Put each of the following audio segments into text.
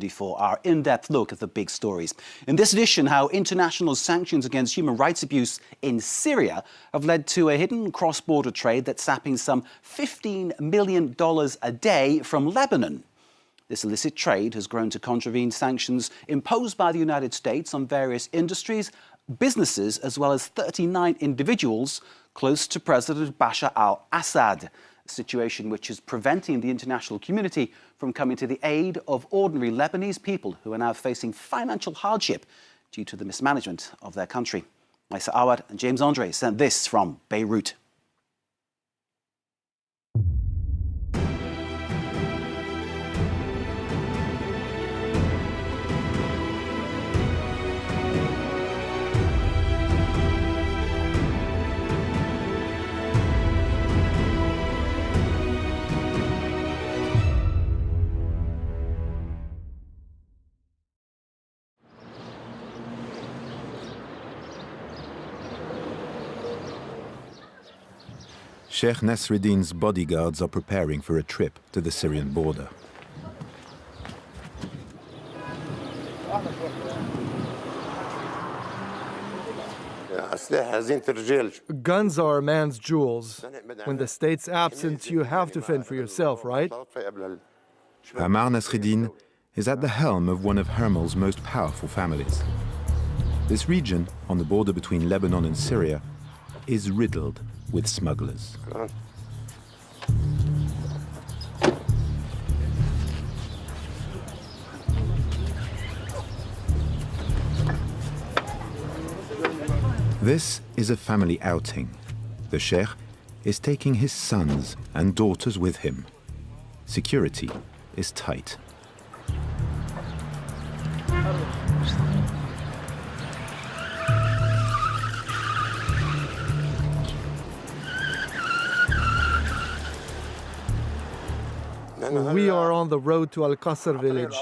For our in-depth look at the big stories. In this edition, how international sanctions against human rights abuse in Syria have led to a hidden cross-border trade that's sapping some $15 million a day from Lebanon. This illicit trade has grown to contravene sanctions imposed by the United States on various industries, businesses, as well as 39 individuals close to President Bashar al-Assad. A situation which is preventing the international community from coming to the aid of ordinary Lebanese people who are now facing financial hardship due to the mismanagement of their country. Maisa Awad and James Andre sent this from Beirut. Sheikh Nasruddin's bodyguards are preparing for a trip to the Syrian border. Guns are a man's jewels. When the state's absent, you have to fend for yourself, right? Ammar Nasruddin is at the helm of one of Hermel's most powerful families. This region, on the border between Lebanon and Syria, is riddled with smugglers. This is a family outing. The Sheikh is taking his sons and daughters with him. Security is tight. We are on the road to Al-Qasr village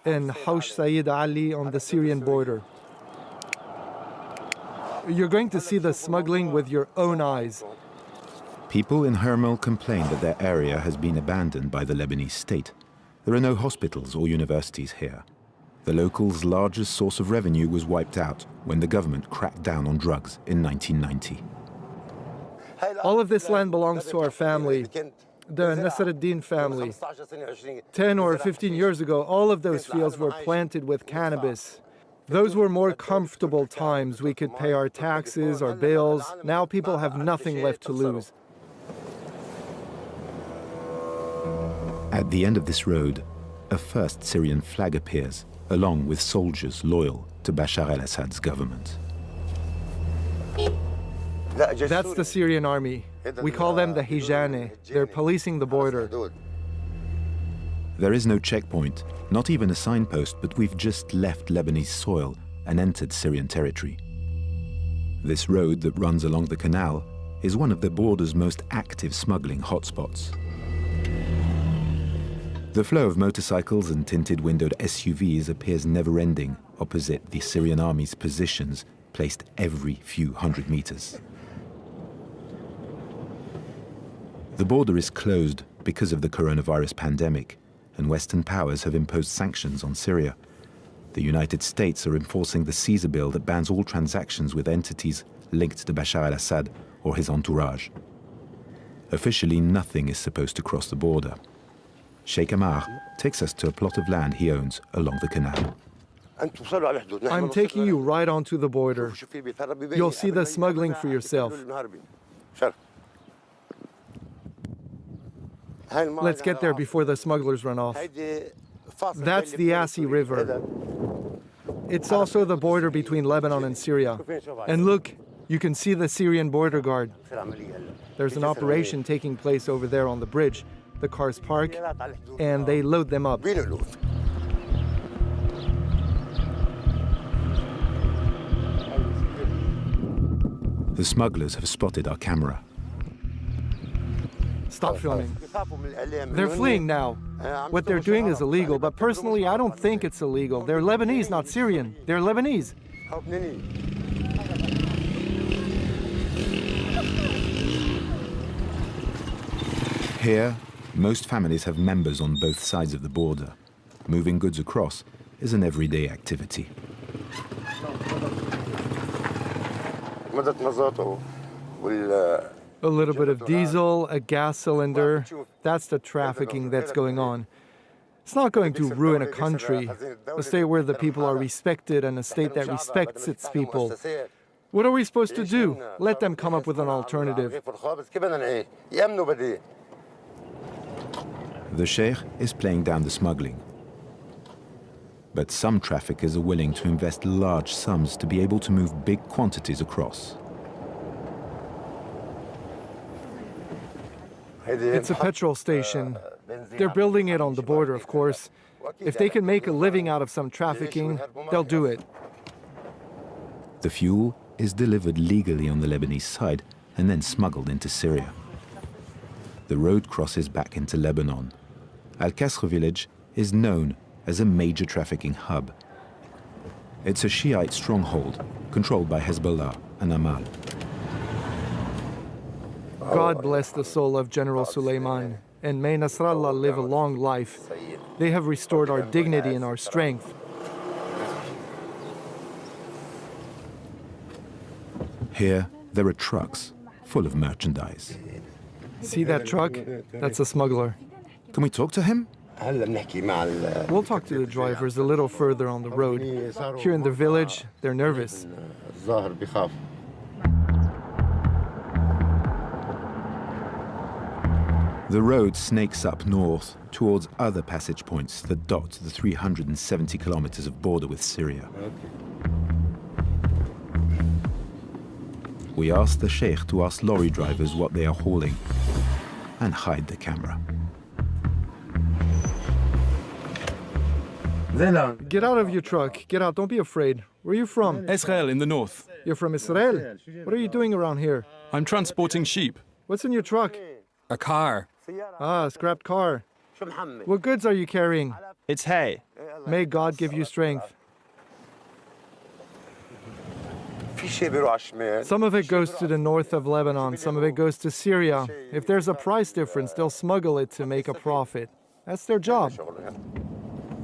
in Haush Sayyid Ali on the Syrian border. You're going to see the smuggling with your own eyes. People in Hermel complain that their area has been abandoned by the Lebanese state. There are no hospitals or universities here. The locals' largest source of revenue was wiped out when the government cracked down on drugs in 1990. All of this land belongs to our family, the Nasruddin family. 10 or 15 years ago, all of those fields were planted with cannabis. Those were more comfortable times. We could pay our taxes, our bills. Now people have nothing left to lose. At the end of this road, a first Syrian flag appears, along with soldiers loyal to Bashar al-Assad's government. That's the Syrian army. We call them the Hijane. They're policing the border. There is no checkpoint, not even a signpost, but we've just left Lebanese soil and entered Syrian territory. This road that runs along the canal is one of the border's most active smuggling hotspots. The flow of motorcycles and tinted-windowed SUVs appears never-ending opposite the Syrian army's positions, placed every few hundred meters. The border is closed because of the coronavirus pandemic, and Western powers have imposed sanctions on Syria. The United States are enforcing the Caesar bill that bans all transactions with entities linked to Bashar al-Assad or his entourage. Officially, nothing is supposed to cross the border. Sheikh Ammar takes us to a plot of land he owns along the canal. I'm taking you right onto the border. You'll see the smuggling for yourself. Let's get there before the smugglers run off. That's the Assi River. It's also the border between Lebanon and Syria. And look, you can see the Syrian border guard. There's an operation taking place over there on the bridge. The cars park, and they load them up. The smugglers have spotted our camera. Stop filming. They're fleeing now. What they're doing is illegal, but personally, I don't think it's illegal. They're Lebanese, not Syrian. They're Lebanese. Here, most families have members on both sides of the border. Moving goods across is an everyday activity. A little bit of diesel, a gas cylinder, that's the trafficking that's going on. It's not going to ruin a country, a state where the people are respected and a state that respects its people. What are we supposed to do? Let them come up with an alternative. The sheikh is playing down the smuggling. But some traffickers are willing to invest large sums to be able to move big quantities across. It's a petrol station. They're building it on the border, of course. If they can make a living out of some trafficking, they'll do it. The fuel is delivered legally on the Lebanese side and then smuggled into Syria. The road crosses back into Lebanon. Al-Kasr village is known as a major trafficking hub. It's a Shiite stronghold controlled by Hezbollah and Amal. God bless the soul of General Suleiman, and may Nasrallah live a long life. They have restored our dignity and our strength. Here, there are trucks full of merchandise. See that truck? That's a smuggler. Can we talk to him? We'll talk to the drivers a little further on the road. Here in the village, they're nervous. The road snakes up north towards other passage points that dot the 370 kilometers of border with Syria. We asked the sheikh to ask lorry drivers what they are hauling and hide the camera. Get out of your truck. Get out. Don't be afraid. Where are you from? Israel in the north. You're from Israel? What are you doing around here? I'm transporting sheep. What's in your truck? A car. Ah, a scrapped car. What goods are you carrying? It's hay. May God give you strength. Some of it goes to the north of Lebanon, some of it goes to Syria. If there's a price difference, they'll smuggle it to make a profit. That's their job.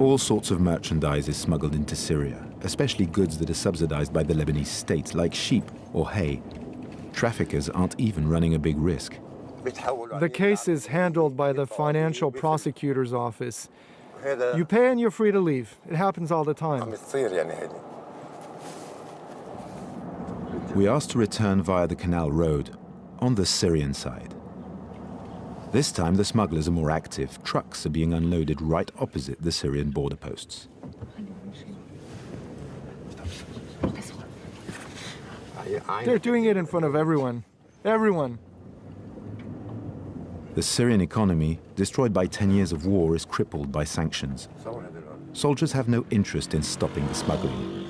All sorts of merchandise is smuggled into Syria, especially goods that are subsidized by the Lebanese state, like sheep or hay. Traffickers aren't even running a big risk. The case is handled by the Financial Prosecutor's Office. You pay and you're free to leave. It happens all the time. We asked to return via the Canal Road on the Syrian side. This time the smugglers are more active. Trucks are being unloaded right opposite the Syrian border posts. They're doing it in front of everyone. Everyone. The Syrian economy, destroyed by 10 years of war, is crippled by sanctions. Soldiers have no interest in stopping the smuggling.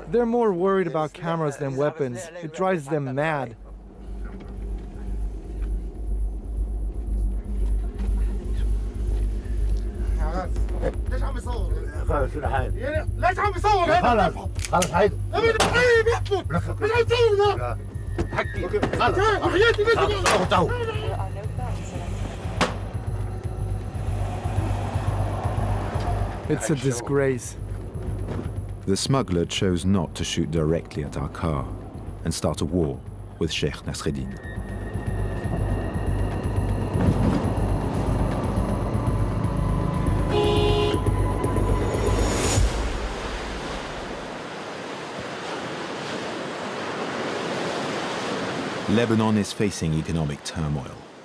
They're more worried about cameras than weapons. It drives them mad. It's a disgrace. The smuggler chose not to shoot directly at our car and start a war with Sheikh Nasreddin. Lebanon is facing economic turmoil.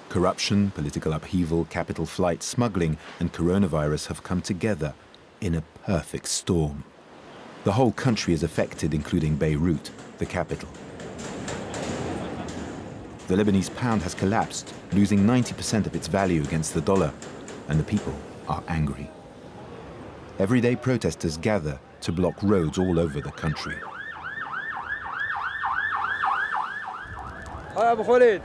Corruption, political upheaval, capital flight, smuggling, and coronavirus have come together in a perfect storm. The whole country is affected, including Beirut, the capital. The Lebanese pound has collapsed, losing 90% of its value against the dollar, and the people are angry. Everyday protesters gather to block roads all over the country. ابو خالد